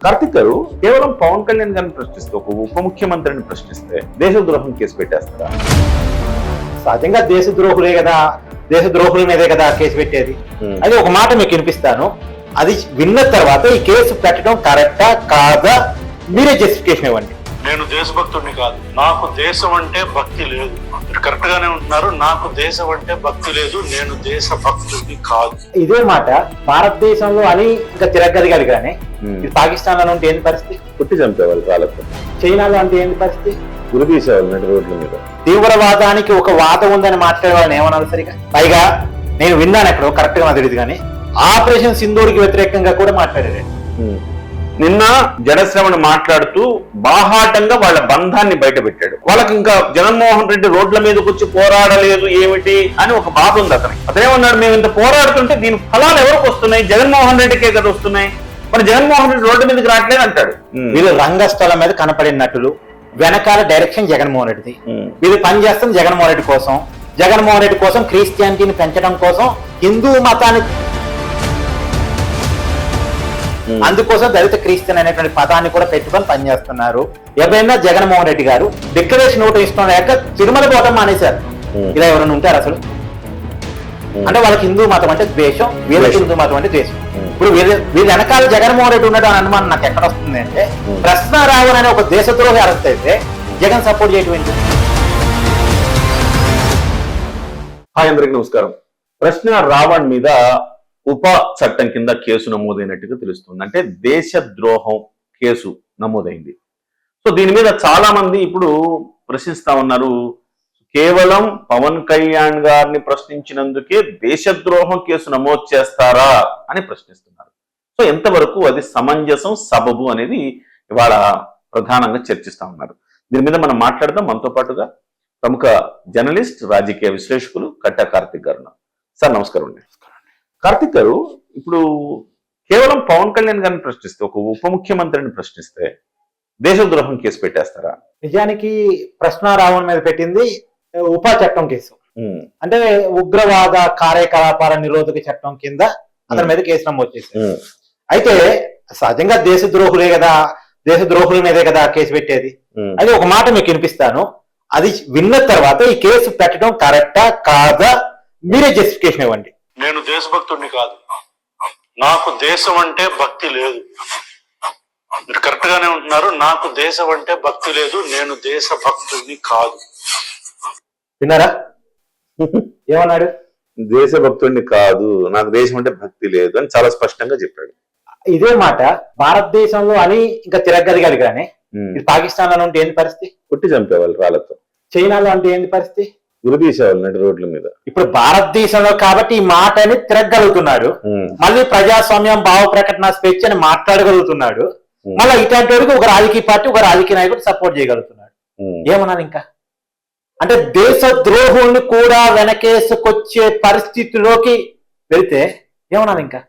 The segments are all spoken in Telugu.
కార్తిక్ గారు కేవలం పవన్ కళ్యాణ్ గారిని ప్రశ్నిస్తే, ఒక ఉప ముఖ్యమంత్రిని ప్రశ్నిస్తే దేశద్రోహం కేసు పెట్టేస్తారా? సహజంగా దేశద్రోహులే కదా, దేశద్రోహుల మీదే కదా కేసు పెట్టేది. అది ఒక మాట మీకు వినిపిస్తాను. అది విన్న తర్వాత ఈ కేసు పెట్టడం కరెక్టా కాదా మీరే జస్టిఫికేషన్ ఇవ్వండి. నేను దేశభక్తుడిని కాదు, నాకు దేశం అంటే భక్తి లేదు. మీరు కరెక్ట్ గానే ఉంటున్నారు. నాకు దేశం అంటే భక్తి లేదు, నేను దేశ భక్తుడిని కాదు. ఇదే మాట భారతదేశంలో అని ఇంకా తిరగలిగాడు కానీ ఇది పాకిస్తాన్ లో ఉంటే ఏంటి పరిస్థితి? పుట్టి చంపేవాళ్ళు వాళ్ళతో. చైనాలో అంటే ఏంటి పరిస్థితి? గురి తీసేవాళ్ళు రోడ్ల మీద. తీవ్రవాదానికి ఒక వాదం ఉందని మాట్లాడే వాళ్ళని ఏమన్నారు సరిగా? పైగా నేను విన్నాను ఎక్కడో, కరెక్ట్ గా నాకు తెలియదు కానీ ఆపరేషన్ సింధూర్కి వ్యతిరేకంగా కూడా మాట్లాడారు. నిన్న జనశ్రవణ మాట్లాడుతూ బాహాటంగా వాళ్ళ బంధాన్ని బయట పెట్టాడు. వాళ్ళకి ఇంకా జగన్మోహన్ రెడ్డి రోడ్ల మీదకి వచ్చి పోరాడలేదు ఏమిటి అని ఒక బాధ ఉంది అతనికి. అతనేమన్నాడు, మేము ఇంత పోరాడుతుంటే దీని ఫలాలు ఎవరికి వస్తున్నాయి? జగన్మోహన్ రెడ్డికే కదా వస్తున్నాయి, మరి జగన్మోహన్ రెడ్డి రోడ్డు మీదకి రావట్లేదు అంటాడు. వీళ్ళు రంగస్థలం మీద కనపడిన నటులు, వెనకాల డైరెక్షన్ జగన్మోహన్ రెడ్డిది. వీళ్ళు పనిచేస్తుంది జగన్మోహన్ రెడ్డి కోసం. జగన్మోహన్ రెడ్డి కోసం క్రిస్టియానిటీని పెంచడం కోసం, హిందూ మతాన్ని, అందుకోసం దళిత క్రిస్టియన్ అనేటువంటి పదాన్ని కూడా పెట్టుకొని పనిచేస్తున్నారు. ఎవరైనా జగన్మోహన్ రెడ్డి గారు డిక్లరేషన్ నోటు ఇష్టం లేక తిరుమల పోవడం మానేశారు. ఇలా ఎవరైనా ఉంటారు అసలు? అంటే వాళ్ళకి హిందూ మతం అంటే ద్వేషం, వీళ్ళకి హిందూ మతం అంటే ద్వేషం. ఇప్పుడు వీళ్ళ వెనకాల జగన్మోహన్ రెడ్డి ఉండడం అనుమానం నాకు ఎక్కడ వస్తుంది అంటే, ప్రశ్న రావణ్ అనే ఒక దేశద్రోహి అరెస్ట్ అయితే జగన్ సపోర్ట్ చేయటం. హాయ్, అందరికీ నమస్కారం. ప్రశ్న రావణ్ మీద ఉప చట్టం కింద కేసు నమోదైనట్టుగా తెలుస్తుంది. అంటే దేశద్రోహం కేసు నమోదైంది. సో దీని మీద చాలా మంది ఇప్పుడు ప్రశ్నిస్తా ఉన్నారు, కేవలం పవన్ కళ్యాణ్ గారిని ప్రశ్నించినందుకే దేశద్రోహం కేసు నమోదు చేస్తారా అని ప్రశ్నిస్తున్నారు. సో ఎంతవరకు అది సమంజసం, సబబు అనేది ఇవాళ ప్రధానంగా చర్చిస్తా ఉన్నారు. దీని మీద మనం మాట్లాడదాం. మనతో పాటుగా ప్రముఖ జర్నలిస్ట్, రాజకీయ విశ్లేషకులు కట్టా కార్తిక్ గారు. సార్ నమస్కారం అండి. కార్తిక్ గారు, ఇప్పుడు కేవలం పవన్ కళ్యాణ్ గారిని ప్రశ్నిస్తే, ఒక ఉప ముఖ్యమంత్రిని ప్రశ్నిస్తే దేశద్రోహం కేసు పెట్టేస్తారా? నిజానికి ప్రశ్న రావణ్ మీద పెట్టింది ఉప చట్టం కేసు. అంటే ఉగ్రవాద కార్యకలాపాల నిరోధక చట్టం కింద అతని మీద కేసు నమోదు చేశారు. అయితే సహజంగా దేశద్రోహులే కదా, దేశద్రోహుల మీదే కదా కేసు పెట్టేది. అది ఒక మాట మీకు వినిపిస్తాను. అది విన్న తర్వాత ఈ కేసు పెట్టడం కరెక్టా కాదా మీరే జస్టిఫికేషన్ ఇవ్వండి. నేను దేశభక్తుడిని కాదు, నాకు దేశం అంటే భక్తి లేదు. మీరు కరెక్ట్ గానే ఉంటున్నారు. నాకు దేశం అంటే భక్తి లేదు, నేను దేశ భక్తుడిని కాదు. విన్నారా ఏమన్నాడు? దేశభక్తుడిని కాదు, నాకు దేశం అంటే భక్తి లేదు అని చాలా స్పష్టంగా చెప్పాడు. ఇదే మాట భారతదేశంలో అని ఇంకా తిరగలిగాడు కానీ ఇది పాకిస్తాన్ లో ఉంటే ఏంటి పరిస్థితి? పుట్టి చంపేవాళ్ళు రాళ్లతో. చైనాలో అంటే ఏంటి పరిస్థితి? గురి తీసేవాళ్ళు రోడ్ల మీద. ఇప్పుడు భారతదేశంలో కాబట్టి ఈ మాటని తిరగలుగుతున్నాడు. మళ్ళీ ప్రజాస్వామ్యం, భావ ప్రకటన, స్వేచ్ఛ అని మాట్లాడగలుగుతున్నాడు. మళ్ళీ ఇట్లాంటి వాడికి ఒక రాజకీయ పార్టీ, ఒక రాజకీయ నాయకుడు సపోర్ట్ చేయగలుగుతున్నాడు. ఏమన్నాను ఇంకా అంటే దేశ ద్రోహుల్ని కూడా వెనకేసుకొచ్చే పరిస్థితిలోకి వెళితే ఏమన్నాను ఇంకా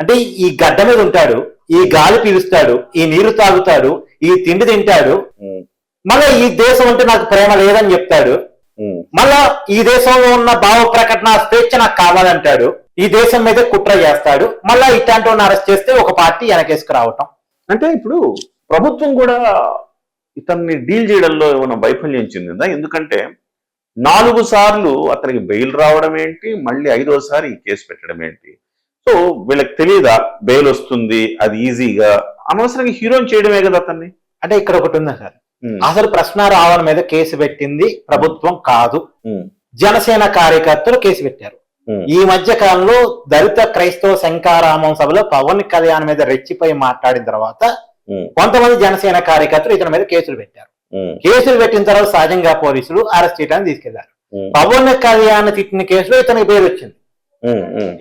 అంటే ఈ గడ్డ మీద ఉంటాడు, ఈ గాలి పీలుస్తాడు, ఈ నీరు తాగుతాడు, ఈ తిండి తింటాడు, మళ్ళీ ఈ దేశం అంటే నాకు ప్రేమ లేదని చెప్తాడు. మళ్ళా ఈ దేశంలో ఉన్న భావ ప్రకటన, స్వేచ్ఛ నాకు కావాలంటాడు. ఈ దేశం మీద కుట్ర చేస్తాడు. మళ్ళా ఇట్లాంటి వాళ్ళని అరెస్ట్ చేస్తే ఒక పార్టీ వెనకేసుకు రావటం. అంటే ఇప్పుడు ప్రభుత్వం కూడా ఇతన్ని డీల్ చేయడంలో ఏమైనా వైఫల్యం చెందిందా? ఎందుకంటే 4 సార్లు అతనికి బెయిల్ రావడం ఏంటి, మళ్ళీ 5వసారి ఈ కేసు పెట్టడం ఏంటి? సో వీళ్ళకి తెలియదా బెయిల్ వస్తుంది, అది ఈజీగా అనవసరంగా హీరోని చేయడమే కదా అతన్ని? అంటే ఇక్కడ ఒకటి ఉందా సార్, అసలు ప్రశ్న రావణ్ మీద కేసు పెట్టింది ప్రభుత్వం కాదు, జనసేన కార్యకర్తలు కేసు పెట్టారు. ఈ మధ్య కాలంలో దళిత క్రైస్తవ శంకారామం సభలో పవన్ కళ్యాణ్ మీద రెచ్చిపోయి మాట్లాడిన తర్వాత కొంతమంది జనసేన కార్యకర్తలు ఇతని మీద కేసులు పెట్టారు. కేసులు పెట్టిన తర్వాత సహజంగా పోలీసులు అరెస్ట్ చేయడానికి తీసుకెళ్లారు. పవన్ కళ్యాణ్ తిట్టిన కేసులో ఇతనికి పేరు వచ్చింది.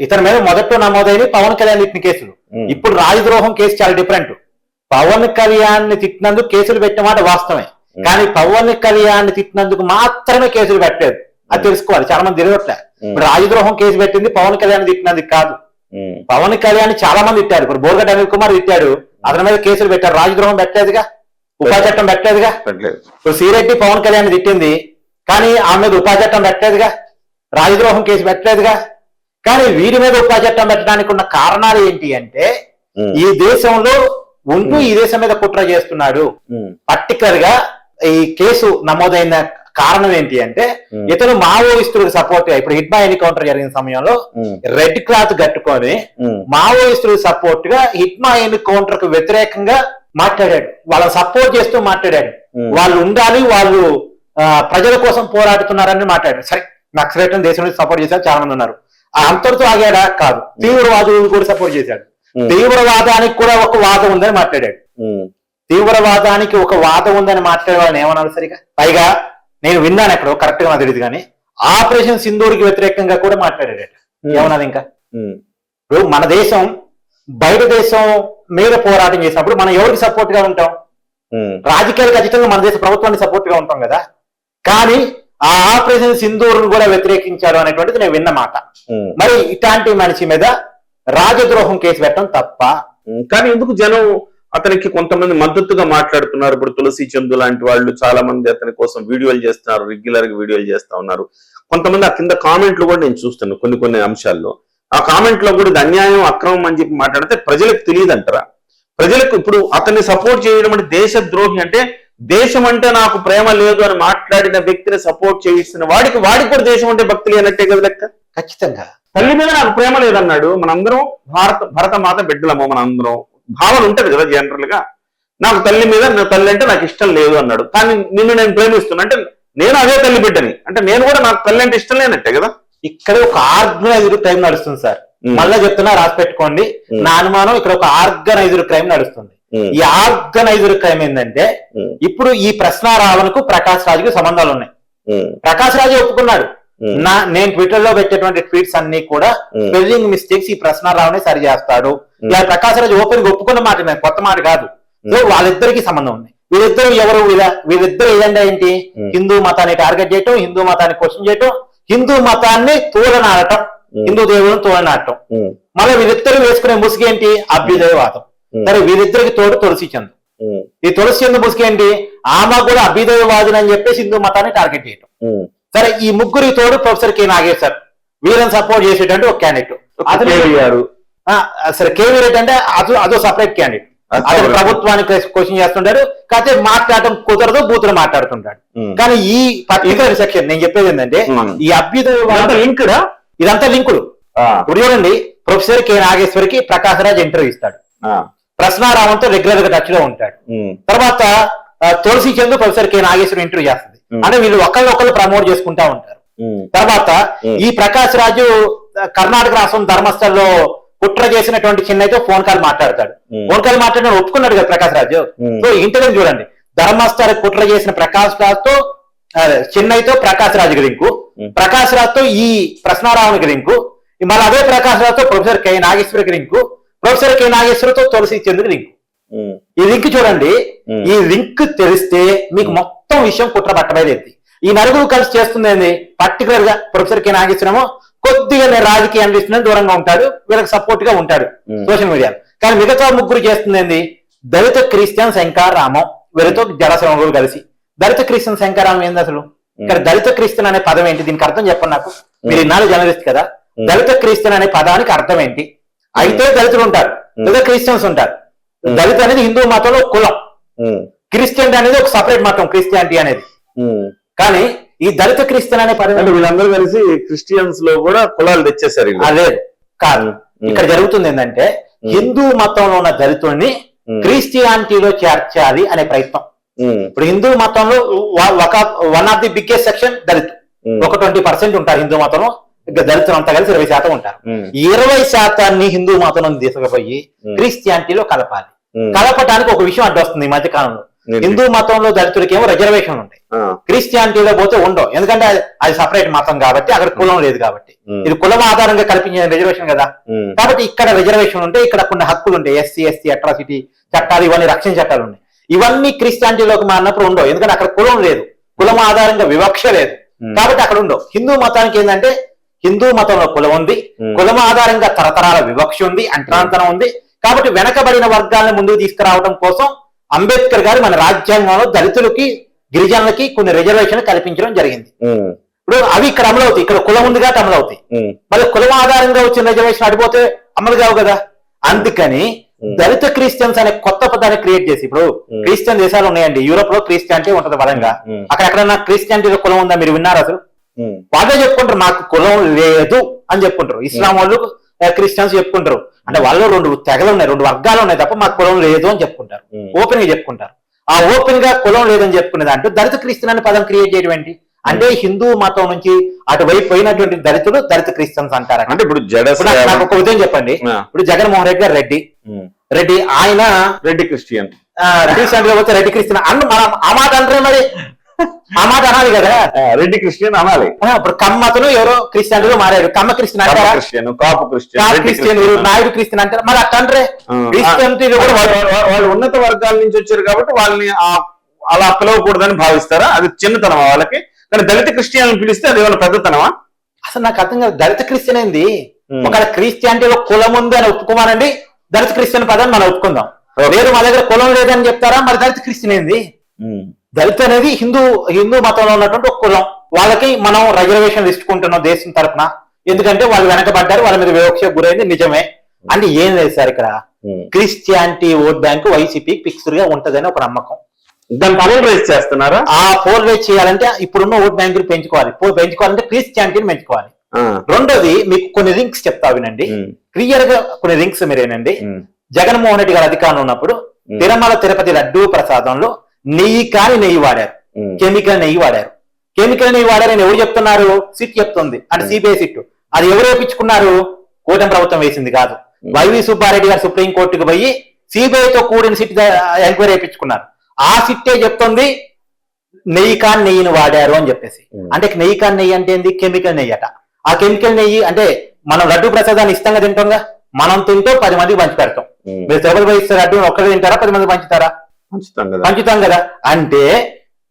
ఇతని మీద మొదట్లో నమోదైన పవన్ కళ్యాణ్ తిట్టిన కేసులు. ఇప్పుడు రాజద్రోహం కేసు చాలా డిఫరెంట్. పవన్ కళ్యాణ్ ని తిట్టినందుకు కేసులు పెట్టిన మాట వాస్తవమే, కానీ పవన్ కళ్యాణ్ ని తిట్టినందుకు మాత్రమే కేసులు పెట్టలేదు. అది తెలుసుకోవాలి, చాలా మంది తెలియట్లే. ఇప్పుడు రాజద్రోహం కేసు పెట్టింది పవన్ కళ్యాణ్ తిట్టినందుకు కాదు. పవన్ కళ్యాణ్ చాలా మంది తిట్టారు. ఇప్పుడు బోర్గట్ అనిల్ కుమార్ తిట్టాడు, అతని మీద కేసులు పెట్టారు. రాజద్రోహం పెట్టలేదుగా, ఉపా చట్టం పెట్టలేదుగా. ఇప్పుడు శ్రీరెడ్డి పవన్ కళ్యాణ్ తిట్టింది, కానీ ఆమె మీద ఉపా చట్టం పెట్టలేదుగా, రాజద్రోహం కేసు పెట్టలేదుగా. కానీ వీరి మీద ఉపా చట్టం పెట్టడానికి ఉన్న కారణాలు ఏంటి అంటే, ఈ దేశంలో ఉంటూ ఈ దేశం మీద కుట్ర చేస్తున్నాడు. పర్టికులర్ గా ఈ కేసు నమోదైన కారణం ఏంటి అంటే ఇతను మావోయిస్టులకు సపోర్ట్ గా, ఇప్పుడు హిట్మా ఎన్కౌంటర్ జరిగిన సమయంలో రెడ్ క్లాత్ కట్టుకొని మావోయిస్టులకు సపోర్ట్ గా హిట్మా ఎన్కౌంటర్ కు వ్యతిరేకంగా మాట్లాడాడు. వాళ్ళని సపోర్ట్ చేస్తూ మాట్లాడాడు. వాళ్ళు ఉండాలి, వాళ్ళు ప్రజల కోసం పోరాడుతున్నారని మాట్లాడారు. సరే, నక్సలైట్లను దేశంలో సపోర్ట్ చేశారు, చాలా మంది ఉన్నారు. ఆ అంతటితో ఆగాడా? కాదు. తీవ్రవాదులు కూడా సపోర్ట్ చేశాడు. తీవ్రవాదానికి కూడా ఒక వాదం ఉందని మాట్లాడాడు. తీవ్రవాదానికి ఒక వాదం ఉందని మాట్లాడే వాళ్ళని ఏమన్నారు సరిగా? పైగా నేను విన్నాను ఎక్కడో, కరెక్ట్ గా నాకు తెలియదు కానీ ఆపరేషన్ సింధూర్కి వ్యతిరేకంగా కూడా మాట్లాడాడు. ఏమన్నది ఇంకా? ఇప్పుడు మన దేశం బయట దేశం మీద పోరాటం చేసినప్పుడు మనం ఎవరికి సపోర్ట్ గా ఉంటాం? రాజకీయాలకు ఖచ్చితంగా మన దేశ ప్రభుత్వానికి సపోర్ట్ గా ఉంటాం కదా. కానీ ఆ ఆపరేషన్ సింధూర్ను కూడా వ్యతిరేకించాడు అనేటువంటిది నేను విన్న మాట. మరి ఇట్లాంటి మనిషి మీద రాజద్రోహం కేసు పెట్టడం తప్ప? కానీ ఎందుకు జనం అతనికి కొంతమంది మద్దతుగా మాట్లాడుతున్నారు? ఇప్పుడు తులసి చందు లాంటి వాళ్ళు చాలా మంది అతని కోసం వీడియోలు చేస్తున్నారు, రెగ్యులర్ గా వీడియోలు చేస్తా ఉన్నారు. కొంతమంది ఆ కింద కామెంట్లు కూడా నేను చూస్తాను కొన్ని అంశాల్లో. ఆ కామెంట్ లో కూడా ఇది అన్యాయం, అక్రమం అని చెప్పి మాట్లాడితే ప్రజలకు తెలియదు అంటారా? ప్రజలకు ఇప్పుడు అతన్ని సపోర్ట్ చేయడం అంటే దేశద్రోహి అంటే, దేశం అంటే నాకు ప్రేమ లేదు అని మాట్లాడిన వ్యక్తిని సపోర్ట్ చేయిస్తున్న వాడికి కూడా దేశం అంటే భక్తి లేనట్టే కదా లెక్క. ఖచ్చితంగా. తల్లి మీద నాకు ప్రేమ లేదన్నాడు. మనందరం భరత మాత బిడ్డలమో, మనందరం భావన ఉంటది కదా జనరల్ గా. నాకు తల్లి మీద, నా తల్లి అంటే నాకు ఇష్టం లేదు అన్నాడు. కానీ నిన్ను నేను ప్రేమిస్తున్నా అంటే నేను అదే తల్లి బిడ్డని అంటే నేను కూడా నాకు తల్లి అంటే ఇష్టం లేనట్టే కదా. ఇక్కడ ఒక ఆర్గనైజ్డ్ క్రైమ్ నడుస్తుంది సార్. మళ్ళా చెప్తున్నా, రాసి పెట్టుకోండి. నా అనుమానం ఇక్కడ ఒక ఆర్గనైజ్డ్ క్రైమ్ నడుస్తుంది. ఈ ఆర్గనైజ్డ్ క్రైమ్ ఏంటంటే, ఇప్పుడు ఈ ప్రశ్నారావణకు ప్రకాష్ రాజుకి సంబంధాలు ఉన్నాయి. ప్రకాష్ రాజు ఒప్పుకున్నాడు, నేను ట్విట్టర్ లో పెట్టేటువంటి ట్వీట్స్ అన్ని కూడా స్పెల్లింగ్ మిస్టేక్స్ ఈ ప్రశ్నారావునే సరి చేస్తాడు. ఇలా ప్రకాష్ రాజు ఓపెన్ గా ఒప్పుకున్న మాట, కొత్త మాట కాదు. సో వాళ్ళిద్దరికి సంబంధం ఉంది. వీళ్ళిద్దరు ఎవరు? వీళ్ళిద్దరు ఏజెండా ఏంటి? హిందూ మతాన్ని టార్గెట్ చేయటం, హిందూ మతాన్ని క్వశ్చన్ చేయటం, హిందూ మతాన్ని తూలనాడటం, హిందూ దేవులను తూలనాడటం. మళ్ళీ వీళ్ళిద్దరు వేసుకునే ముసుగు ఏంటి? అభ్యుదయవాదం. సరే, వీళ్ళిద్దరికి తోడు తులసి చందు. ఈ తులసి చందు ముసుగు ఏంటి? ఆమె కూడా అభ్యుదయవాదులు అని చెప్పేసి హిందూ మతాన్ని టార్గెట్ చేయటం. సరే, ఈ ముగ్గురి తోడు ప్రొఫెసర్ కే నాగేశ్వర్, వీళ్ళని సపోర్ట్ చేసేటంటే ఒక క్యాండిడేట్. సరే, కేవీ రెడ్డి అంటే అదో సపరేట్ క్యాండిడేట్. అతను ప్రభుత్వానికి క్వశ్చన్ చేస్తుంటాడు, కాకపోతే మాట్లాడటం కుదరదు, బూతులు మాట్లాడుతుంటాడు. కానీ ఈ పర్టికులర్ సెక్షన్ నేను చెప్పేది ఏంటంటే, ఈ అభ్యుదయ లింక్డ్, ఇదంతా లింకుడు. ఇప్పుడు చూడండి, ప్రొఫెసర్ కె నాగేశ్వరికి ప్రకాశ్ రాజ్ ఇంటర్వ్యూ ఇస్తాడు, ప్రశ్నారావంతో రెగ్యులర్ గా టచ్ లో ఉంటాడు. తర్వాత Tulasi Chandu professor K Nageshwar interview చేస్తుంది. అంటే వీళ్ళు ఒకళ్ళు ప్రమోట్ చేసుకుంటా ఉంటారు. తర్వాత ఈ ప్రకాష్ రాజు కర్ణాటక రాష్ట్రం ధర్మస్థల్లో కుట్ర చేసినటువంటి చిన్నైతో ఫోన్ కాల్ మాట్లాడతాడు. ఫోన్ కాల్ మాట్లాడిన ఒప్పుకున్నాడు కదా ప్రకాష్ రాజు. సో ఇంటర్వ్యూ చూడండి, ధర్మస్థల కుట్ర చేసిన ప్రకాష్ రాజుతో చిన్నైతో ప్రకాష్ రాజుకి లింకు, ప్రకాష్ రాజుతో ఈ ప్రశ్నారావునికి లింకు, మళ్ళీ అదే ప్రకాష్ రాజుతో ప్రొఫెసర్ కె నాగేశ్వరికి లింకు, ప్రొఫెసర్ కె నాగేశ్వరితో తులసి చంద్రుకి లింకు. ఈ లింక్ చూడండి, ఈ లింక్ తెలిస్తే మీకు మొత్తం విషయం కుట్ర పట్టబయలుదేరింది. ఈ నలుగురు కలిసి చేస్తుంది పర్టికులర్ గా ప్రొఫెసర్ కె నాగేశ్వరమో కొద్దిగా నేను రాజకీయ అనలిస్ట్ దూరంగా ఉంటాడు, వీళ్ళకి సపోర్ట్ గా ఉంటాడు సోషల్ మీడియాలో. కానీ మిగతా ముగ్గురు చేస్తుంది దళిత క్రిస్టియన్ శంకరరామం, వీళ్ళతో జడశ్రమలు కలిసి. దళిత క్రిస్టియన్ శంకరరామం ఏంది అసలు? ఇక్కడ దళిత క్రిస్టియన్ అనే పదం ఏంటి? దీనికి అర్థం చెప్పండి నాకు. మీరు ఇన్నాళ్ళు జర్నలిస్ట్ కదా, దళిత క్రిస్టియన్ అనే పదానికి అర్థం ఏంటి? అయితే దళితులు ఉంటారు, లేదా క్రిస్టియన్స్ ఉంటారు. దళిత అనేది హిందూ మతంలో కులం, క్రిస్టియన్ అనేది ఒక సపరేట్ మతం క్రిస్టియానిటీ అనేది. కానీ ఈ దళిత క్రిస్టియన్ అనే పదం వీళ్ళందరూ కలిసి క్రిస్టియన్స్ లో కూడా కులాలు తెచ్చేసారు. అదే కాదు, ఇక్కడ జరుగుతుంది ఏంటంటే హిందూ మతంలో ఉన్న దళితుల్ని క్రిస్టియానిటీలో చేర్చాలి అనే ప్రయత్నం. ఇప్పుడు హిందూ మతంలో one of the biggest section దళితు, ఒక 20% ఉంటారు హిందూ మతంలో. దళితులు అంతా కలిసి 20% ఉంటారు. 20% హిందూ మతం తీసుకుపోయి క్రిస్టియానిటీలో కలపాలి. కలపడానికి ఒక విషయం అడ్డొస్తుంది ఈ మధ్య కాలంలో. హిందూ మతంలో దళితులకి ఏమో రిజర్వేషన్ ఉంటాయి, క్రిస్టియానిటీలో పోతే ఉండవు. ఎందుకంటే అది సపరేట్ మతం కాబట్టి, అక్కడ కులం లేదు కాబట్టి. ఇది కులం ఆధారంగా కల్పించిన రిజర్వేషన్ కదా. కాబట్టి ఇక్కడ రిజర్వేషన్ ఉంటే ఇక్కడ కొన్ని హక్కులు ఉంటాయి, ఎస్సీ ఎస్టీ అట్రాసిటీ చట్టాలు, ఇవన్నీ రక్షణ చట్టాలు ఉన్నాయి. ఇవన్నీ క్రిస్టియానిటీలోకి మారినప్పుడు ఉండవు, ఎందుకంటే అక్కడ కులం లేదు, కులం ఆధారంగా వివక్ష లేదు కాబట్టి అక్కడ ఉండవు. హిందూ మతానికి ఏంటంటే హిందూ మతంలో కులం ఉంది, కులం ఆధారంగా తరతరాల వివక్ష ఉంది, అంటరాంతరం ఉంది. కాబట్టి వెనకబడిన వర్గాలను ముందుకు తీసుకురావడం కోసం అంబేద్కర్ గారు మన రాజ్యాంగంలో దళితులకి గిరిజనులకి కొన్ని రిజర్వేషన్ కల్పించడం జరిగింది. ఇప్పుడు అవి ఇక్కడ అమలు అవుతాయి, ఇక్కడ కులం ఉంది కాబట్టి అమలు అవుతాయి. మళ్ళీ కులం ఆధారంగా వచ్చిన రిజర్వేషన్ అడిపోతే అమలు కావు కదా. అందుకని దళిత క్రిస్టియన్స్ అనే కొత్త పదాన్ని క్రియేట్ చేసి, ఇప్పుడు క్రిస్టియన్ దేశాలు ఉన్నాయండి, యూరోప్ లో క్రిస్టియానిటీ ఉంటది బలంగా, అక్కడ ఎక్కడన్నా క్రిస్టియానిటీలో కులం ఉందా మీరు విన్నారు అసలు? వాళ్ళే చెప్పుకుంటారు మాకు కులం లేదు అని చెప్పుకుంటారు. ఇస్లాం వాళ్ళు క్రిస్టియన్స్ చెప్పుకుంటారు, అంటే వాళ్ళు 2 తెగలు ఉన్నాయి, 2 వర్గాలు ఉన్నాయి తప్ప మాకు కులం లేదు అని చెప్పుకుంటారు, ఓపెన్ గా చెప్పుకుంటారు. ఆ ఓపెన్ గా కులం లేదని చెప్పుకునే దాంట్లో దళిత క్రిస్టియన్ అనే పదం క్రియేట్ చేయడం ఏంటి అంటే, హిందూ మతం నుంచి అటువైపు పోయినటువంటి దళితులు దళిత క్రిస్టియన్స్ అంటారు. అంటే ఇప్పుడు నాకు ఒక ఉదయం చెప్పండి, ఇప్పుడు జగన్మోహన్ రెడ్డి గారు రెడ్డి ఆయన రెడ్డి క్రిస్టియన్ క్రిస్టియన్ వచ్చి రెడ్డి క్రిస్టియన్ అన్న మనం ఆ మాట అంటారే, మరి ఆ మాట అనాలి కదా, రెడ్డి క్రిస్టియన్ అనాలి. ఇప్పుడు కమ్మతను ఎవరో క్రిస్టియన్లు మారారు, కమ్మ క్రిస్టియన్ అంటారా, క్రిస్టియన్ కాపు క్రిస్టియన్ నాయుడు క్రిస్టియన్ అంటారు, మరి అట్లా అంటే క్రిస్టియనిటీ కూడా వాళ్ళు ఉన్నత వర్గాల నుంచి వచ్చారు కాబట్టి వాళ్ళని అలా పిలవకూడదని భావిస్తారా? అది చిన్నతనమా వాళ్ళకి? కానీ దళిత క్రిస్టియన్ పిలిస్తే అది ఏమైనా పెద్దతనమా? అసలు నాకు అర్థం కాదు. దళిత క్రిస్టియన్ ఏంది? ఒకవేళ క్రిస్టియానిటీలో కులం ఉంది అని ఒప్పుకోమానండి, దళిత క్రిస్టియన్ పదాన్ని మనం ఒప్పుకుందాం. లేదు మా దగ్గర కులం లేదని చెప్తారా, మరి దళిత క్రిస్టియన్ ఏంది? దళిత అనేది హిందూ మతంలో ఉన్నటువంటి ఒక కులం. వాళ్ళకి మనం రిజర్వేషన్ ఇచ్చుకుంటున్నాం దేశం తరఫున, ఎందుకంటే వాళ్ళు వెనకబడ్డారు, వాళ్ళ మీద వివక్ష గురైంది నిజమే. అంటే ఏం లేదు సార్, ఇక్కడ Christianity vote bank YCP fixed గా ఉంటదని ఒక నమ్మకం. దాన్ని పోల్ రైజ్ చేస్తున్నారా? ఆ పోల్ రైజ్ చేయాలంటే ఇప్పుడున్న ఓట్ బ్యాంకులు పెంచుకోవాలంటే క్రిస్టియానిటీని పెంచుకోవాలి. రెండోది మీకు కొన్ని లింక్స్ చెప్తా వినండి, క్లియర్ గా కొన్ని లింక్స్ మీరేనండి. జగన్మోహన్ రెడ్డి గారు అధికారంలో ఉన్నప్పుడు తిరుమల తిరుపతి లడ్డూ ప్రసాదంలో నెయ్యి వాడారు, కెమికల్ నెయ్యి వాడారు. కెమికల్ నెయ్యి వాడారని ఎవరు చెప్తున్నారు? సిట్ చెప్తుంది, అంటే సిబిఐ సిట్. అది ఎవరు వేయించుకున్నారు? కూటమి ప్రభుత్వం వేసింది కాదు. వైవి సుబ్బారెడ్డి గారు సుప్రీం కోర్టుకు పోయి సిబిఐతో కూడిన సిట్ ఎంక్వైరీ వేయించుకున్నారు. ఆ సిట్టే చెప్తుంది నెయ్యిని వాడారు అని చెప్పేసి. అంటే నెయ్యి అంటే ఏంది? కెమికల్ నెయ్యి అట. ఆ కెమికల్ నెయ్యి అంటే మనం లడ్డు ప్రసాదాన్ని ఇష్టంగా తింటాంగా, మనం తింటూ 10 మందికి పంచి పెడతాం. మీరు తిరుపతి పోయి ఇస్తే లడ్డు ఒక్కడే తింటారా, 10 మంది పంచుతారా? పంచుతాం కదా. అంటే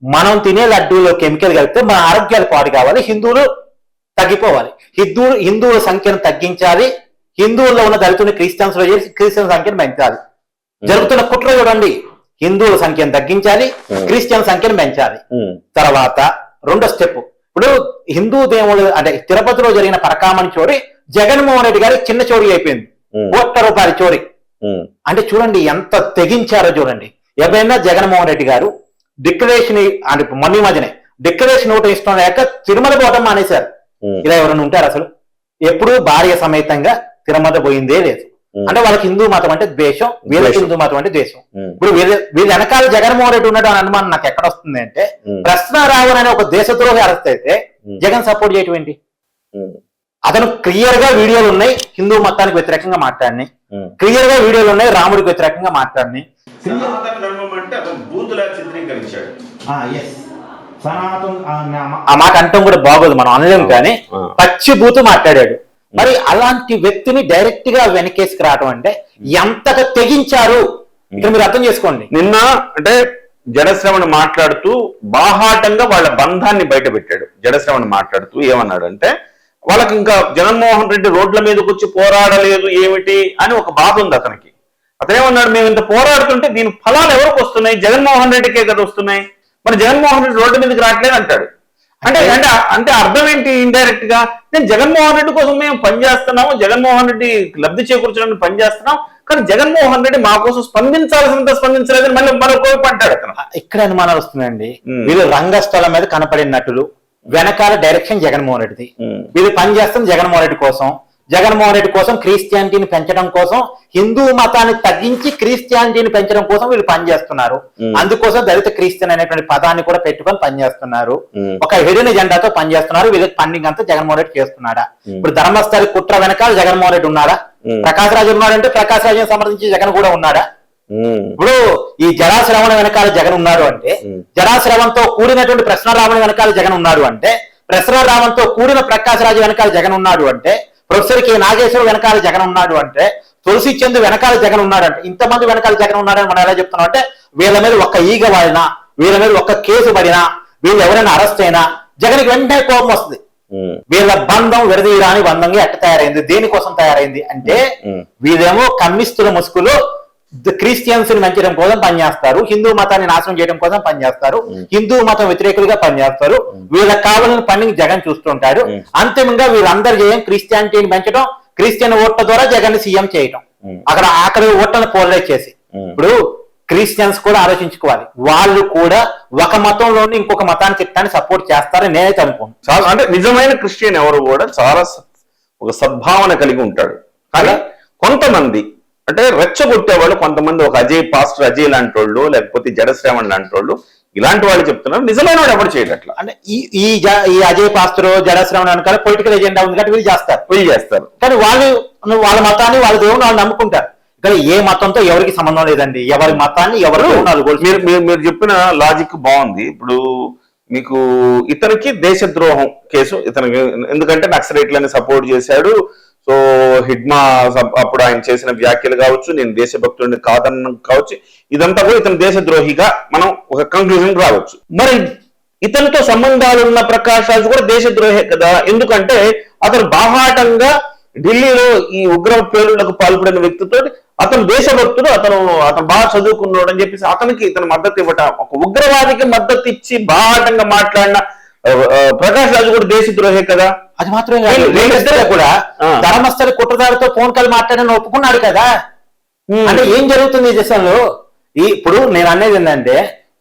మనం తినే లడ్డూలో కెమికల్ కలిపితే మన ఆరోగ్యాలు పాడు కావాలి, హిందువులు తగ్గిపోవాలి, హిందువుల సంఖ్యను తగ్గించాలి, హిందువుల్లో ఉన్న దళితుని క్రిస్టియన్స్ లో చేసి క్రిస్టియన్ సంఖ్యను పెంచాలి. జరుగుతున్న కుట్ర చూడండి, హిందువుల సంఖ్యను తగ్గించాలి, క్రిస్టియన్ సంఖ్యను పెంచాలి. తర్వాత రెండో స్టెప్, ఇప్పుడు హిందూ దేవుడు అంటే తిరుపతిలో జరిగిన పరకామణి చోరీ జగన్మోహన్ రెడ్డి గారి చిన్న చోరీ అయిపోయింది, ₹1,00,00,000 చోరీ. అంటే చూడండి ఎంత తెగించారో చూడండి. ఎవరైనా జగన్మోహన్ రెడ్డి గారు డిక్లరేషన్ అంటే మొన్న మధ్యనే డిక్లరేషన్ నోట్ ఇష్టం లేక తిరుమల పోవటం మానేశారు. ఇలా ఎవరైనా ఉంటారు అసలు? ఎప్పుడు భార్య సమేతంగా తిరుమల పోయిందే లేదు. అంటే వాళ్ళకి హిందూ మతం అంటే ద్వేషం, వీళ్ళకి హిందూ మతం అంటే ద్వేషం. ఇప్పుడు వీళ్ళ వెనకాల జగన్మోహన్ రెడ్డి ఉన్నాడు అని అనుమానం నాకు ఎక్కడ వస్తుంది అంటే, కృష్ణారావు అనే ఒక దేశద్రోహి అరెస్ట్ అయితే జగన్ సపోర్ట్ చేయటం ఏంటి? అతను క్లియర్ గా వీడియోలు ఉన్నాయి హిందూ మతానికి వ్యతిరేకంగా మాట్లాడినాయి, క్లియర్ గా వీడియోలు ఉన్నాయి రాముడికి వ్యతిరేకంగా మాట్లాడినాయి. ఆ మాట అంటాం కూడా బాగోదు, మనం అనలేం, కానీ పచ్చి బూతు మాట్లాడాడు. మరి అలాంటి వ్యక్తిని డైరెక్ట్ గా వెనకేసుకు రావడం అంటే ఎంతగా తెగించారు ఇక్కడ మీరు అర్థం చేసుకోండి. నిన్న అంటే జడశ్రవణ్ మాట్లాడుతూ బాహాటంగా వాళ్ళ బంధాన్ని బయట పెట్టాడు. జడశ్రవణ్ మాట్లాడుతూ ఏమన్నాడంటే, వాళ్ళకి ఇంకా జగన్మోహన్ రెడ్డి రోడ్ల మీదకి వచ్చి పోరాడలేదు ఏమిటి అని ఒక బాధ ఉంది అతనికి. అతనేమన్నాడు, మేము ఇంత పోరాడుతుంటే దీని ఫలాలు ఎవరికి వస్తున్నాయి? జగన్మోహన్ రెడ్డికే కదా వస్తున్నాయి, మరి జగన్మోహన్ రెడ్డి రోడ్డు మీదకి రావట్లేదు అంటాడు. అంటే అంటే అంటే అర్థం ఏంటి? ఇండైరెక్ట్ గా నేను జగన్మోహన్ రెడ్డి కోసం మేము పనిచేస్తున్నాము, జగన్మోహన్ రెడ్డి లబ్ధి చేకూర్చడానికి పనిచేస్తున్నాం, కానీ జగన్మోహన్ రెడ్డి మా కోసం స్పందించాల్సినంత స్పందించలేదని మళ్ళీ మరొక అంటాడు అతను. ఇక్కడ అనుమానాలు వస్తుందండి. వీళ్ళు రంగస్థలం మీద కనపడిన నటులు, వెనకాల డైరెక్షన్ జగన్మోహన్ రెడ్డిది. వీళ్ళు పనిచేస్తుంది జగన్మోహన్ రెడ్డి కోసం. జగన్మోహన్ రెడ్డి కోసం క్రిస్టియానిటీని పెంచడం కోసం, హిందూ మతాన్ని తగ్గించి క్రిస్టియానిటీని పెంచడం కోసం వీళ్ళు పనిచేస్తున్నారు. అందుకోసం దళిత క్రిస్టియన్ అనేటువంటి పదాన్ని కూడా పెట్టుకొని పనిచేస్తున్నారు. ఒక హిడెన్ ఎజెండాతో పనిచేస్తున్నారు. వీళ్ళకి ఫండింగ్ అంతా జగన్మోహన్ రెడ్డి చేస్తున్నాడా? ఇప్పుడు ధర్మస్థలి కుట్ర వెనకాల జగన్మోహన్ రెడ్డి ఉన్నాడా? ప్రకాశ్ రాజు ఉన్నాడంటే ప్రకాశ్ రాజుని సంప్రదించి జగన్ కూడా ఉన్నాడా? ఇప్పుడు ఈ జరాశ్రవణ వెనకాల జగన్ ఉన్నాడు అంటే, జరాశ్రవంతో కూడినటువంటి ప్రశ్నరావణ వెనకాల జగన్ ఉన్నాడు అంటే, ప్రశ్నరావంతో కూడిన ప్రకాశ్ రాజు వెనకాల జగన్ ఉన్నాడు అంటే, ప్రొఫెసర్ కె నాగేశ్వర వెనకాల జగన్ ఉన్నాడు అంటే, తులసి చంద్ వెనకాల జగన్ ఉన్నాడు అంటే, ఇంతమంది వెనకాల జగన్ ఉన్నాడని మనం ఎలా చెప్తున్నాం అంటే, వీళ్ళ మీద ఒక్క ఈగ వాడినా, వీళ్ళ మీద ఒక్క కేసు పడినా, వీళ్ళు ఎవరైనా అరెస్ట్ అయినా జగన్కి వెంటనే కోపం వస్తుంది. వీళ్ళ బంధం విడదీయరాని బంధంగా ఎట్ట తయారైంది? దేనికోసం తయారైంది అంటే, వీళ్ళేమో కమ్యూనిస్టుల ముసుగులో క్రిస్టియన్స్ ని పెంచడం కోసం పనిచేస్తారు, హిందూ మతాన్ని నాశనం చేయడం కోసం పనిచేస్తారు, హిందూ మతం వ్యతిరేకులుగా పనిచేస్తారు. వీళ్ళకి కావాలని పని జగన్ చూస్తుంటాడు. అంతిమంగా వీళ్ళందరూ చేయం క్రిస్టియానిటీని పెంచడం, క్రిస్టియన్ ఓట్ల ద్వారా జగన్ సీఎం చేయటం. అక్కడ అక్కడ ఓట్లను పోలరైజ్ చేసి. ఇప్పుడు క్రిస్టియన్స్ కూడా ఆలోచించుకోవాలి, వాళ్ళు కూడా ఒక మతంలోని ఇంకొక మతాన్ని తిట్టడానికి సపోర్ట్ చేస్తారని నేనైతే అనుకోను. చాలా అంటే నిజమైన క్రిస్టియన్ ఎవరు కూడా చాలా ఒక సద్భావన కలిగి ఉంటాడు. కానీ కొంతమంది అంటే రెచ్చగొట్టేవాళ్ళు, కొంతమంది ఒక పాస్టర్ అజయ్ లాంటి వాళ్ళు, లేకపోతే జడశ్రావణ్ లాంటి వాళ్ళు, ఇలాంటి వాళ్ళు చెప్తున్నారు. నిజమైన వాడు ఎవరు చేయడు అట్లా. అంటే ఈ అజయ్ పాస్టర్ జడశ్రావణ్ అనుకోవాలి పొలిటికల్ ఎజెండా ఉంది కాబట్టి వీళ్ళు చేస్తారు. కానీ వాళ్ళ మతాన్ని వాళ్ళ దేవుని వాళ్ళు నమ్ముకుంటారు. ఇక్కడ ఏ మతంతో ఎవరికి సంబంధం లేదండి, ఎవరి మతాన్ని ఎవరు. మీరు చెప్పిన లాజిక్ బాగుంది. ఇప్పుడు మీకు ఇతనికి దేశద్రోహం కేసు, ఇతనికి ఎందుకంటే నక్సలైట్లని సపోర్ట్ చేశాడు. సో హిడ్మా అప్పుడు ఆయన చేసిన వ్యాఖ్యలు కావచ్చు, నేను దేశభక్తుడిని కాదన్న కావచ్చు, ఇదంతా కూడా ఇతను దేశద్రోహిగా మనం ఒక కంక్లూజన్ రావచ్చు. మరి ఇతనితో సంబంధాలు ఉన్న ప్రకాష్ రాజ్ కూడా దేశద్రోహే కదా, ఎందుకంటే అతను బాహాటంగా ఢిల్లీలో ఈ ఉగ్ర పేలుళ్లకు పాల్పడిన వ్యక్తితో అతను దేశభక్తుడు, అతను బాగా చదువుకున్నాడు అని చెప్పేసి అతనికి ఇతను మద్దతు ఇవ్వటం, ఒక ఉగ్రవాదికి మద్దతు ఇచ్చి బాహాటంగా మాట్లాడిన ప్రకాష్ రాజు కూడా దేశద్రోహే కదా. అది మాత్రమే కూడా ధర్మస్థలి కుట్రదారితో ఫోన్ కాల్ మాట్లాడని ఒప్పుకున్నాడు కదా. అంటే ఏం జరుగుతుంది ఈ దేశంలో? ఇప్పుడు నేను అనేది ఏంటంటే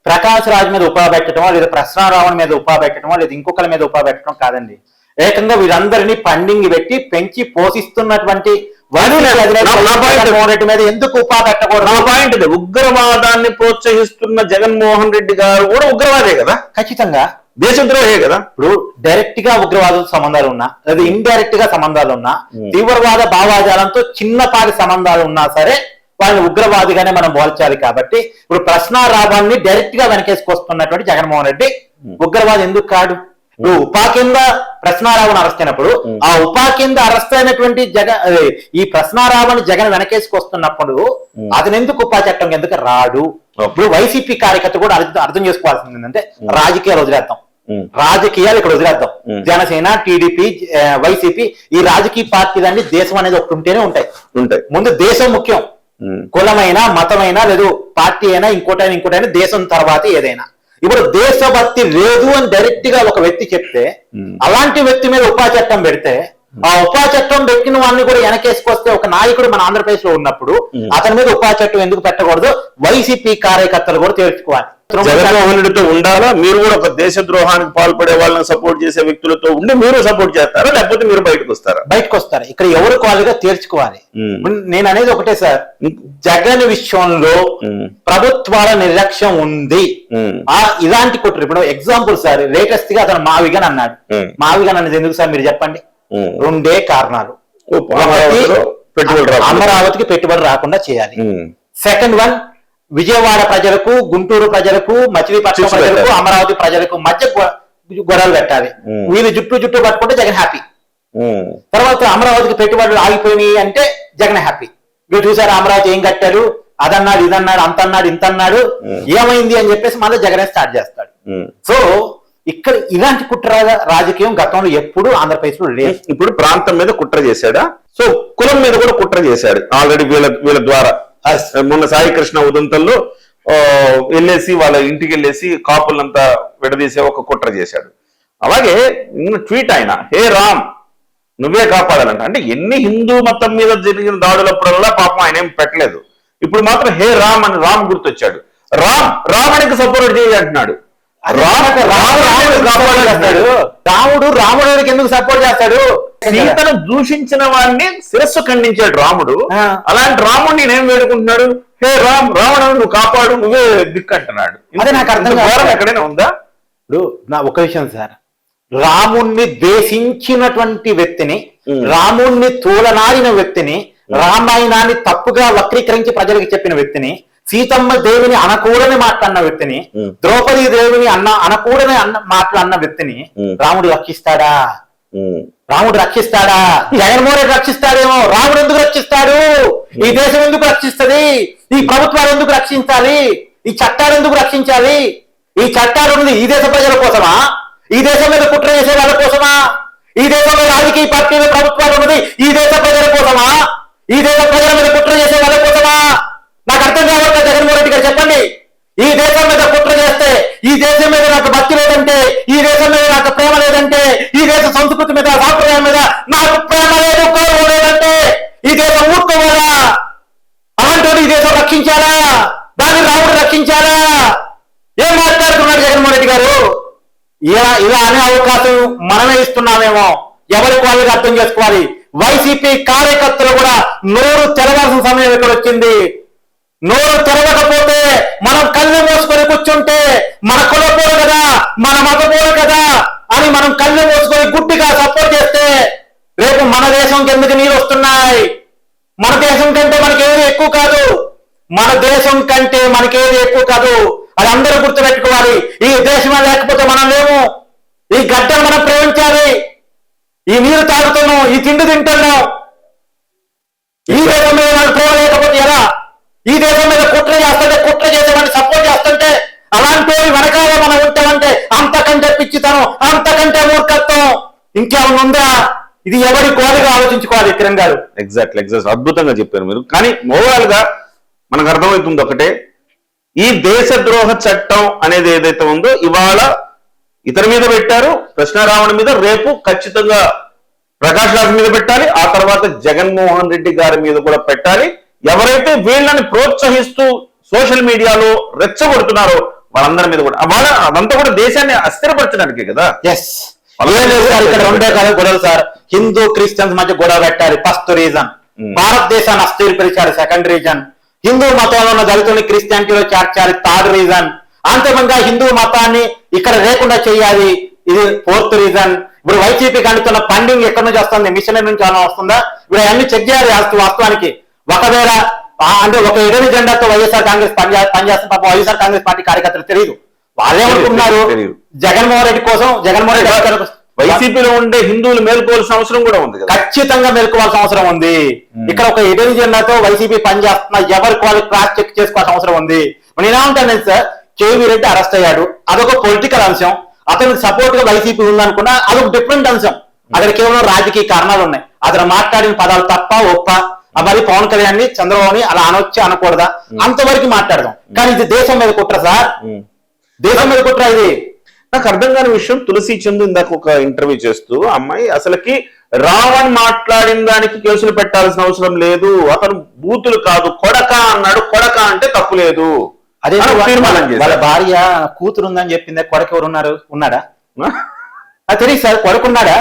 ప్రకాష్ రాజ్ మీద ఉపా పెట్టడమో, లేదా ప్రశ్నారావణ్ మీద ఉపా పెట్టడమో, లేదా ఇంకొకరి మీద ఉపా పెట్టడం కాదండి. ఏకంగా వీరందరినీ ఫండింగ్ పెట్టి పెంచి పోషిస్తున్నటువంటి జగన్మోహన్ రెడ్డి మీద ఎందుకు ఉపా పెట్టకూడదు? నా పాయింట్ ఇది. ఉగ్రవాదాన్ని ప్రోత్సహిస్తున్న జగన్మోహన్ రెడ్డి గారు కూడా ఉగ్రవాదే కదా, ఖచ్చితంగా దేశద్రోహే కదా. ఇప్పుడు డైరెక్ట్ గా ఉగ్రవాద సంబంధాలు ఉన్నా, లేదా ఇండైరెక్ట్ గా సంబంధాలు ఉన్నా, తీవ్రవాద భావాజాలంతో చిన్నపాటి సంబంధాలు ఉన్నా సరే వాళ్ళని ఉగ్రవాదిగానే మనం పోల్చాలి. కాబట్టి ఇప్పుడు ప్రశ్నారావాన్ని డైరెక్ట్ గా వెనకేసుకొస్తున్నటువంటి జగన్మోహన్ రెడ్డి ఉగ్రవాది ఎందుకు కాడు? ఇప్పుడు ఉపా కింద ప్రశ్నారావుని అరెస్ట్ అయినప్పుడు ఆ ఉపా కింద అరెస్ట్ అయినటువంటి ఈ ప్రశ్నారావుని జగన్ వెనకేసుకొస్తున్నప్పుడు అతను ఎందుకు ఉపా చట్టం ఎందుకు రాడు? ఇప్పుడు వైసీపీ కార్యకర్త కూడా అర్థం చేసుకోవాల్సింది ఏంటంటే రాజకీయాలు వదిలేద్దాం, రాజకీయాలు ఇక్కడ వదిలేద్దాం. జనసేన, టీడీపీ, వైసీపీ ఈ రాజకీయ పార్టీలన్నీ దేశం అనేది ఒకటి ఉంటేనే ఉంటాయి. ముందు దేశం ముఖ్యం. కులమైనా మతమైనా లేదు పార్టీ అయినా ఇంకోటైనా దేశం తర్వాత ఏదైనా. ఇప్పుడు దేశభక్తి లేదు అని డైరెక్ట్ గా ఒక వ్యక్తి చెప్తే, అలాంటి వ్యక్తి మీద ఉపా చట్టం పెడితే, ఆ ఉపా చట్టం పెట్టిన వాడిని కూడా వెనకేసుకొస్తే ఒక నాయకుడు మన ఆంధ్రప్రదేశ్ లో ఉన్నప్పుడు అతని మీద ఉపా చట్టం ఎందుకు పెట్టకూడదు? వైసీపీ కార్యకర్తలు కూడా తేల్చుకోవాలి. జగన్మోహన్ రెడ్డితో ఉండాలా? మీరు కూడా ఒక దేశ ద్రోహానికి పాల్పడే వాళ్ళని సపోర్ట్ చేసే వ్యక్తులతో ఉండి మీరు సపోర్ట్ చేస్తారా, లేకపోతే మీరు బయటకు వస్తారు? ఇక్కడ ఎవరు కాలుగా తేల్చుకోవాలి. నేను అనేది ఒకటే సార్, జగన్ విషయంలో ప్రభుత్వాల నిర్లక్ష్యం ఉంది. ఇలాంటి కుట్ర ఇప్పుడు ఎగ్జాంపుల్ సార్, లేటెస్ట్ గా అతను మావిగన్ అన్నాడు. మావిగన్ అనేది ఎందుకు సార్ మీరు చెప్పండి? రెండే కారణాలు. అమరావతికి పెట్టుబడి రాకుండా చేయాలి. సెకండ్ వన్, విజయవాడ ప్రజలకు, గుంటూరు ప్రజలకు, మచిలీపట్నం ప్రజలకు, అమరావతి ప్రజలకు మధ్య గొడవలు పెట్టాలి. వీళ్ళు చుట్టూ పట్టుకుంటే జగన్ హ్యాపీ. తర్వాత అమరావతికి పెట్టుబడులు ఆగిపోయినాయి అంటే జగన్ హ్యాపీ. మీరు చూసారు అమరావతి ఏం కట్టారు, అదన్నాడు, ఇదన్నాడు, అంత అన్నాడు, ఇంత అన్నాడు, ఏమైంది అని చెప్పేసి మళ్ళీ జగనే స్టార్ట్ చేస్తాడు. సో ఇక్కడ ఇలాంటి కుట్ర రాజకీయం గతంలో ఎప్పుడు ఆంధ్రప్రదేశ్ లో లేదు. ఇప్పుడు ప్రాంతం మీద కుట్ర చేశాడా? సో కులం మీద కూడా కుట్ర చేశాడు ఆల్రెడీ వీళ్ళ ద్వారా. మొన్న సాయి కృష్ణ ఉదంతంలో వెళ్ళేసి వాళ్ళ ఇంటికి వెళ్ళేసి కాపులంతా విడదీసే ఒక కుట్ర చేశాడు. అలాగే ట్వీట్ ఆయన, హే రామ్ నువ్వే కాపాడాలంట. అంటే ఎన్ని హిందూ మతం మీద జరిగిన దాడులప్పుడల్లా పాపం ఆయన ఏం పెట్టలేదు. ఇప్పుడు మాత్రం హే రామ్ అని రామ్ గుర్తొచ్చాడు. రాముడికి సపోర్ట్ చేయి అంటున్నాడు. రాముడికి ఎందుకు సపోర్ట్ చేస్తాడు? సీతను దూషించిన వాడిని శిరస్సు ఖండించాడు రాముడు. అలాంటి రాముడిని నేనేం వేడుకుంటున్నాడు? హే రావణ నువ్వు కాపాడు, నువ్వే దిక్కు అంటున్నాడు. అదే నాకు అర్థం కాదు. ఎక్కడైనా ఉందా? ఇప్పుడు నా ఒక విషయం సార్, రాముణ్ణి ద్వేషించినటువంటి వ్యక్తిని, రాముణ్ణి తూలనాడిన వ్యక్తిని, రామాయణాన్ని తప్పుగా వక్రీకరించి ప్రజలకు చెప్పిన వ్యక్తిని, సీతమ్మ దేవిని అనకూడని మాట్లాడిన వ్యక్తిని, ద్రౌపది దేవిని అనకూడని మాటలు అన్న వ్యక్తిని రాముడు రక్షిస్తాడా? జగన్మోహన్ రెడ్డి రక్షిస్తాడేమో. రాముడు ఎందుకు రక్షిస్తాడు? ఈ దేశం ఎందుకు రక్షిస్తుంది? ఈ ప్రభుత్వాలు ఎందుకు రక్షించాలి? ఈ చట్టాలు ఎందుకు రక్షించాలి? ఈ చట్టాలు ఉన్నది ఈ దేశ ప్రజల కోసమా? ఈ దేశం మీద కుట్ర చేసే వాళ్ళ కోసమా? ఈ దేశంలో రాజకీయ పార్టీల ప్రభుత్వాలు ఉన్నది ఈ దేశ ప్రజల కోసమా? ఈ దేశ ప్రజల మీద కుట్ర చేసే వాళ్ళ కోసమా? నాకు అర్థం కావాలి. జగన్మోహన్ రెడ్డి గారు చెప్పండి. ఈ దేశం మీద కుట్ర చేస్తే, ఈ దేశం మీద నాకు భక్తి లేదంటే, ఈ దేశం మీద నాకు ప్రేమ లేదంటే, ఈ దేశ సంస్కృతి మీద, సాంప్రదాయం మీద నాకు ప్రేమ లేదు, గౌరవం లేదంటే ఈ దేశం ఊరుకోవాలా? రక్షించాలా? దాన్ని రాముడు రక్షించాలా? ఏం మాట్లాడుతున్నాడు జగన్మోహన్ రెడ్డి గారు? ఇలా అనే అవకాశం మనమే ఇస్తున్నామేమో. ఎవరికి వాళ్ళకి అర్థం చేసుకోవాలి. వైసీపీ కార్యకర్తలు కూడా నోరు తెరవాల్సిన సమయం ఇక్కడ వచ్చింది. నోరు తెరవకపోతే మనం కళ్ళు మోసుకొని కూర్చుంటే మన కులపోరు కదా, మన మతపోరు కదా అని మనం కళ్ళు మోసుకొని గుడ్డిగా సపోర్ట్ చేస్తే రేపు మన దేశంకి ఎందుకు నీళ్ళు వస్తున్నాయి? మన దేశం కంటే మనకేది ఎక్కువ కాదు. మన దేశం కంటే మనకేది ఎక్కువ కాదు. అది అందరూ గుర్తుపెట్టుకోవాలి. ఈ దేశమే లేకపోతే మనం లేము. ఈ గడ్డను మనం ప్రేమించాలి. ఈ నీరు తాగుతున్నాం, ఈ తిండి తింటున్నాం. ఈ దేశం మీద మనం ప్రేమ లేకపోతే ఎలా? ఈ దేశం మీద కుట్ర చేస్తుంటే, కుట్ర చేసేవాడిని సపోర్ట్ చేస్తుంటే, అలాంటి వెనకాల మనం ఉంటామంటే అంతకంటే పిచ్చితనం, అంతకంటే మూర్ఖత్వం ఇంకేమన్నా ఉందా? ఇది ఎవరి కోరిగా ఆలోచించుకోవాలి కిరణ్ గారు. ఎగ్జాక్ట్లీ అద్భుతంగా చెప్పారు మీరు. కానీ ఓవరాల్ గా మనకు అర్థమవుతుంది ఒకటే, ఈ దేశద్రోహ చట్టం అనేది ఏదైతే ఉందో ఇవాళ ఇతని మీద పెట్టారు, కృష్ణారావణ మీద, రేపు ఖచ్చితంగా ప్రకాష్ రాజ్ మీద పెట్టాలి, ఆ తర్వాత జగన్మోహన్ రెడ్డి గారి మీద కూడా పెట్టాలి. ఎవరైతే వీళ్ళని ప్రోత్సహిస్తూ సోషల్ మీడియాలో రెచ్చగొడుతున్నారో వాళ్ళందరి మీద కూడా అదంతా కూడా దేశాన్ని అస్థిరపరచడానికే కదా. ఎస్, ఇక్కడ రెండే కదా గొడవలు సార్. హిందూ క్రిస్టియన్స్ మధ్య గొడవ పెట్టాలి ఫస్ట్ రీజన్. భారతదేశాన్ని అస్థిరపరిచాలి సెకండ్ రీజన్. హిందూ మతంలో ఉన్న దళితుల్ని క్రిస్టియానిటీలో చేర్చాలి థర్డ్ రీజన్. అంతిమంగా హిందూ మతాన్ని ఇక్కడ లేకుండా చేయాలి, ఇది ఫోర్త్ రీజన్. ఇప్పుడు వైసీపీకి అందుతున్న ఫండింగ్ ఎక్కడి నుంచి వస్తుంది? మిషన్ నుంచి ఏమైనా వస్తుందా? ఇప్పుడు అన్ని చెక్ చేయాలి వాస్తవానికి. ఒకవేళ అంటే ఒక ఎడని జెండాతో వైఎస్ఆర్ కాంగ్రెస్ పనిచేస్తున్న పాపం వైఎస్ఆర్ కాంగ్రెస్ పార్టీ కార్యకర్తలు తెలియదు. వాళ్ళేమనుకుంటున్నారు? జగన్మోహన్ రెడ్డి కోసం, జగన్మోహన్ రెడ్డి వైసీపీలో ఉండే హిందువులు మేల్కోవాల్సిన అవసరం కూడా ఉంది. ఖచ్చితంగా మేల్కోవాల్సిన అవసరం ఉంది. ఇక్కడ ఒక ఎడని జెండాతో వైసీపీ పనిచేస్తున్న ఎవరికి వాళ్ళు క్రాస్ చెక్ చేసుకోవాల్సిన అవసరం ఉంది. నేనేమంటాను సార్, కేవీ రెడ్డి అరెస్ట్ అయ్యాడు, అదొక పొలిటికల్ అంశం. అతనికి సపోర్ట్ గా వైసీపీ ఉందనుకున్నా అదొక డిఫరెంట్ అంశం. అక్కడ కేవలం రాజకీయ కారణాలు ఉన్నాయి. అతను మాట్లాడిన పదాలు తప్ప ఒప్ప, మరి పవన్ కళ్యాణ్ చంద్రబాబుని అలా అనొచ్చా అనకూడదా అంతవరకు మాట్లాడదాం. కానీ ఇది దేశం మీద కుట్ర సార్, దేశం మీద కుట్ర. ఇది నాకు అర్థం కాని విషయం. తులసి చందు ఇందాక ఒక ఇంటర్వ్యూ చేస్తూ అమ్మాయి అసలుకి రావణ్ మాట్లాడిన దానికి కేసులు పెట్టాల్సిన అవసరం లేదు, అతను బూతులు కాదు కొడక అన్నాడు, కొడక అంటే తప్పు లేదు. అదే తీర్మానం చేసి వాళ్ళ భార్య కూతురు ఉందని చెప్పింది. కొడక ఎవరు ఉన్నాడా? అది తెలియదు సార్. కొడుకున్నాడా?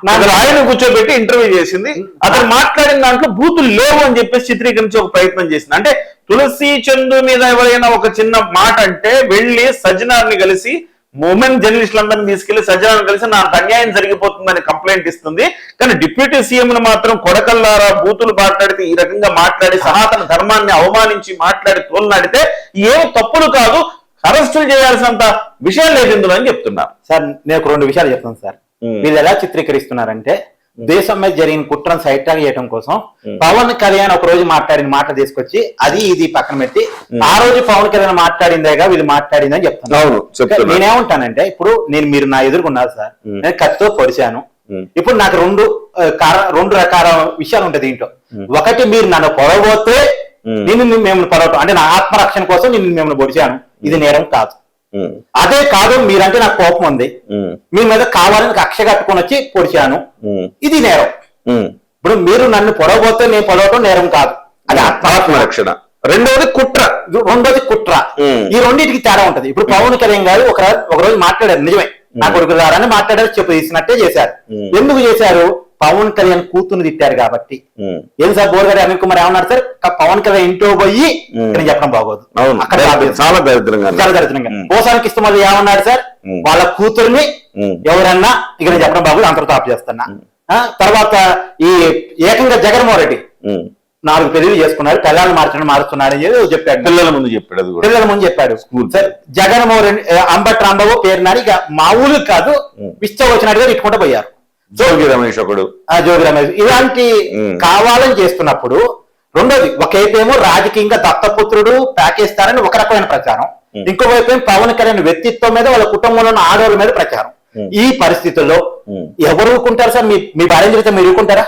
నాకు ఆయన కూర్చోబెట్టి ఇంటర్వ్యూ చేసింది. అతను మాట్లాడిన దాంట్లో బూతులు లేవు అని చెప్పేసి చిత్రీకరించే ఒక ప్రయత్నం చేసింది. అంటే తులసి చందు మీద ఎవరైనా ఒక చిన్న మాట అంటే వెళ్ళి సజ్జనార్ని కలిసి, ఉమెన్ జర్నలిస్టులందరినీ తీసుకెళ్లి సజ్జనార్ని కలిసి నాకు అన్యాయం జరిగిపోతుందని కంప్లైంట్ ఇస్తుంది. కానీ డిప్యూటీ సీఎం ను మాత్రం కొడకల్లారా బూతులు మాట్లాడితే, ఈ రకంగా మాట్లాడి సనాతన ధర్మాన్ని అవమానించి మాట్లాడి తోలనాడితే ఏం తప్పులు కాదు, అరెస్టులు చేయాల్సినంత విషయం లేదు ఇందులో అని చెప్తున్నారు. సార్ నేను ఒక 2 విషయాలు చెప్తాను సార్. వీళ్ళు ఎలా చిత్రీకరిస్తున్నారంటే, దేశం మీద జరిగిన కుట్రను సైడ్ ట్రాక్ చేయడం కోసం పవన్ కళ్యాణ్ ఒక రోజు మాట్లాడిన మాట తీసుకొచ్చి అది ఇది పక్కన పెట్టి ఆ రోజు పవన్ కళ్యాణ్ మాట్లాడిందేగా వీళ్ళు మాట్లాడిందని చెప్తాను. నేనేమంటానంటే, ఇప్పుడు మీరు నా ఎదుర్కొన్నారు సార్, నేను కత్తితో పొడిచాను. ఇప్పుడు నాకు రెండు రకాల విషయాలు ఉంటాయి దీంట్లో. ఒకటి, మీరు నన్ను పొడవబోతే నిన్ను మేము పొడవటం అంటే నా ఆత్మరక్షణ కోసం నిన్ను మేము పొడిచాను, ఇది నేరం కాదు. అదే కాదు, మీరంటే నాకు కోపం ఉంది, మీ మీద కావాలని కక్ష కట్టుకొని వచ్చి పొడిచాను, ఇది నేరం. ఇప్పుడు మీరు నన్ను పొడవబోతే నేను పొడవటం నేరం కాదు, అది ఆత్మరక్షణ. రెండోది కుట్ర. ఈ రెండింటికి తేడా ఉంటది. ఇప్పుడు పవన్ కళ్యాణ్ గారు ఒక రోజు మాట్లాడారు, నిజమే, నా కొడుకు రారని మాట్లాడారు, చెప్పు తీసినట్టే చేశారు. ఎందుకు చేశారు? పవన్ కళ్యాణ్ కూతురు తిట్టారు కాబట్టి. ఏం సార్ బోర్గారి అనిల్ కుమార్ ఏమన్నారు సార్, పవన్ కళ్యాణ్ ఇంట్లో పోయి నేను చెప్పడం బాగోదు, అక్కడ చాలా దరిద్రంగా. పోసానికి ఇష్టం ఏమన్నాడు సార్, వాళ్ళ కూతుర్ని ఎవరన్నా ఇక నేను చెప్పడం బాగోదు, అంతటితో ఆపు చేస్తున్నా. తర్వాత ఈ ఏకంగా జగన్మోహన్ రెడ్డి 4 పెళ్లి చేసుకున్నారు, పిల్లల్ని మారుస్తున్నాడు అని చెప్పాడు. పిల్లల ముందు చెప్పాడు. సార్ జగన్మోహన్ రెడ్డి అంబటి రాంబాబు పేరునాడు, ఇక మామూలు కాదు, ఇష్టం వచ్చినట్టుగా ఇట్టుకుంటూ పోయారు. జోగి రమేష్ ఇలాంటి కావాలని చేస్తున్నప్పుడు, రెండోది ఒకైపేమో రాజకీయంగా దత్తపుత్రుడు ప్యాకేస్తారని ఒక రకమైన ప్రచారం, ఇంకోవైపు పవన్ కళ్యాణ్ వ్యక్తిత్వం మీద వాళ్ళ కుటుంబంలో ఉన్న ఆడవాళ్ళ మీద ప్రచారం. ఈ పరిస్థితుల్లో ఎవరు ఊరుకుంటారు సార్? మీ భార్య తిరిగితే మీరు ఊరుకుంటారా?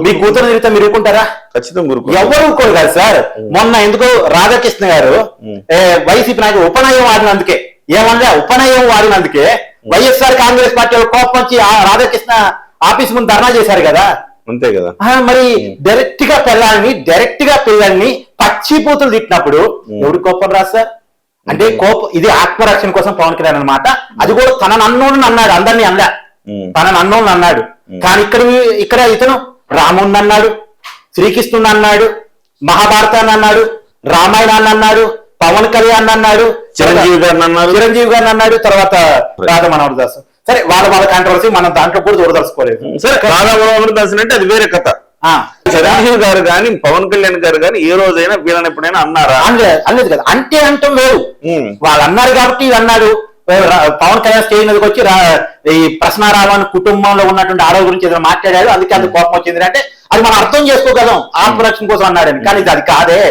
మీ కూతురు తిరిగితే మీరు ఊరుకుంటారా? ఖచ్చితంగా ఎవరు ఊరుకోరు కదా సార్. మొన్న ఎందుకో రాధాకృష్ణ గారు వైసీపీ నాయకుడు ఉపనయం వాడినందుకే, ఏమన్నా ఉపనయం వాడినందుకే వైఎస్ఆర్ కాంగ్రెస్ పార్టీ కోపం వచ్చి రాధాకృష్ణ ఆఫీస్ ముందు ధర్నా చేశారు కదా. అంతే కదా. మరి డైరెక్ట్ గా పిల్లల్ని పచ్చి బూతులు తిట్టినప్పుడు ఎవరి కోపం రాదు సార్? అంటే కోపం, ఇది ఆత్మరక్షణ కోసం పవన్ కళ్యాణ్ అన్నమాట. అది కూడా తన నన్నోళ్ళని అన్నాడు, అందరినీ అన్నా, తన నన్నోళ్ళని అన్నాడు. కానీ ఇక్కడ ఇతను రాముణ్ణి అన్నాడు, శ్రీకృష్ణుని అన్నాడు, మహాభారతాన్ని అన్నాడు, రామాయణాన్ని అన్నాడు, పవన్ కళ్యాణ్ అన్నాడు, చిరంజీవి గారిని అన్నాడు, తర్వాత రాధా మనోహర్ దాస్. సరే, వాళ్ళ కాంట్రవర్సీ మనం దాంట్లో కూడా దూరదర్చుకోలేదు. సరే, రాధా మనోహర్ దాస్ అంటే అది వేరే కథ. చిరంజీవి గారు కానీ పవన్ కళ్యాణ్ గారు కానీ ఏ రోజైనా వీళ్ళని ఎప్పుడైనా అన్నారా? అనలేదు కదా. అంటే అంటాం వేరు, వాళ్ళు అన్నారు కాబట్టి ఇది అన్నాడు. పవన్ కళ్యాణ్ స్టేజ్ మీదకి వచ్చి ఈ ప్రశ్నారావణ్ కుటుంబంలో ఉన్నటువంటి ఆరోగ్య గురించి ఏదైనా మాట్లాడాడు, అందుకే అంత కోపం వచ్చింది అంటే అది మనం అర్థం చేసుకోగలం, ఆత్మరక్షణ కోసం అన్నాడని. కానీ అది కాదే,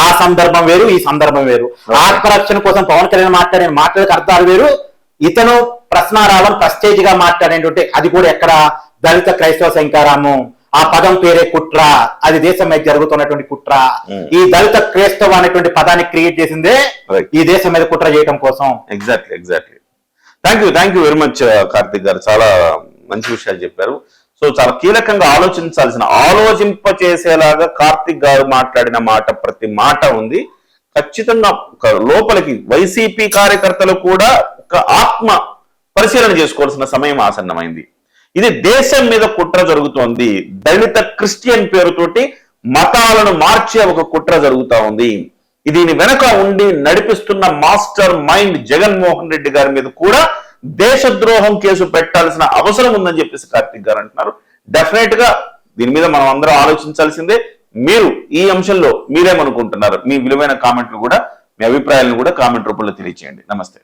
ఆ సందర్భం వేరు, ఈ సందర్భం వేరు. ఆత్మరక్షణ కోసం పవన్ కళ్యాణ్ మాట్లాడిన మాటలకు అర్థాలు వేరు. ఇతను ప్రశ్నారావణ్ ప్రెస్టేజ్ గా మాట్లాడేటువంటి అది కూడా ఎక్కడ దళిత క్రైస్తవ శంకారామం, ఆ పదం పేరే కుట్ర, అది దేశం మీద జరుగుతున్నటువంటి కుట్ర. ఈ దళిత క్రైస్తవ అనేటువంటి పదాన్ని క్రియేట్ చేసిందే ఈ దేశం మీద కుట్ర చేయడం కోసం. Exactly. Thank you very much Karthik గారు, చాలా మంచి విషయాలు చెప్పారు. సో చాలా కీలకంగా ఆలోచింప చేసేలాగా కార్తిక్ గారు మాట్లాడిన మాట, ప్రతి మాట ఉంది. ఖచ్చితంగా లోపలికి వైసీపీ కార్యకర్తలు కూడా ఒక ఆత్మ పరిశీలన చేసుకోవాల్సిన సమయం ఆసన్నమైంది. ఇది దేశం మీద కుట్ర జరుగుతోంది. దళిత క్రిస్టియన్ పేరుతోటి మతాలను మార్చే ఒక కుట్ర జరుగుతా ఉంది. దీని వెనక ఉండి నడిపిస్తున్న మాస్టర్ మైండ్ జగన్మోహన్ రెడ్డి గారి మీద కూడా దేశద్రోహం కేసు పెట్టాల్సిన అవసరం ఉందని చెప్పేసి కార్తిక్ గారు అంటున్నారు. డెఫినెట్ గా దీని మీద మనం అందరం ఆలోచించాల్సిందే. మీరు ఈ అంశంలో మీరేమనుకుంటున్నారు? మీ విలువైన కామెంట్లు కూడా, మీ అభిప్రాయాలను కూడా కామెంట్ రూపంలో తెలియజేయండి. నమస్తే.